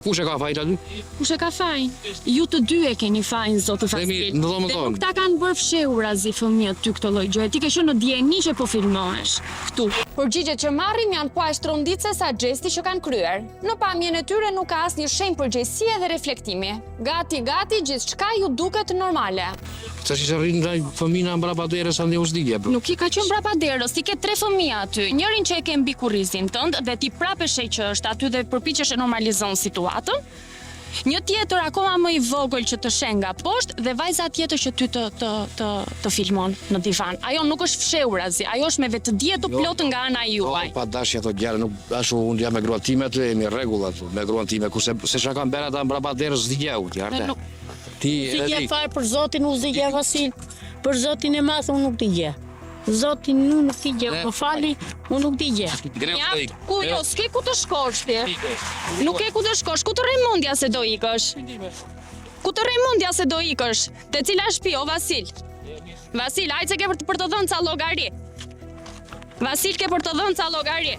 Kush e ka fajin aty? Kush e ka fajin? Ju të dy e keni fajin, zotë Fasil. Në dhomë tonë. Këta kanë bërë fshehura zi fëmijët ty këtë lloj gjëje. Ti ke qenë në dieni që po filmohesh këtu. Përgjigjet që marrim janë po aq tronditse sa gjesti që kanë kryer. Në pamjen e tyre nuk ka asnjë shenjë përgjegjësie dhe reflektimi. Gati, gjithçka ju duket normale. Se si se rrinë ndaj fëmina mbrapa derës ande usdigje. Nuk i ka qenë mbrapa derës, ti ke 3 fëmijë aty. Njërin që e ke mbi kurrizin tënd dhe ti prapë sheh që është aty dhe përpiqesh të normalizon situatën. Një tjetër akoma më i vogël që të sheh nga poshtë dhe vajza tjetër që ty të filmon në divan. Ajo nuk është fshehur azi, ajo është me vetëdije të plot nga ana juaj. Pa dashje ato djalë, nuk ashtu unë jam me gruan time aty, jemi rregull aty me gruan time, kurse se çka kanë bërë ata mbrapa derës zgjeu, ti hartë. Ti e fare për Zotin u zgje Vasil, për Zotin e madh unë nuk di gjë. Zotin nuk di gjë, më fali, unë nuk di gjë. Ja, ku jo, s'ke ku të shkosh ti. Nuk ke ku të shkosh, ku të rremundja se do ikësh. Ku të rremundja se do ikësh. Te cila shtëpi o Vasil? Vasil, hajde se ke për të dhënë ca llogari. Vasil ke për të dhënë ca llogari.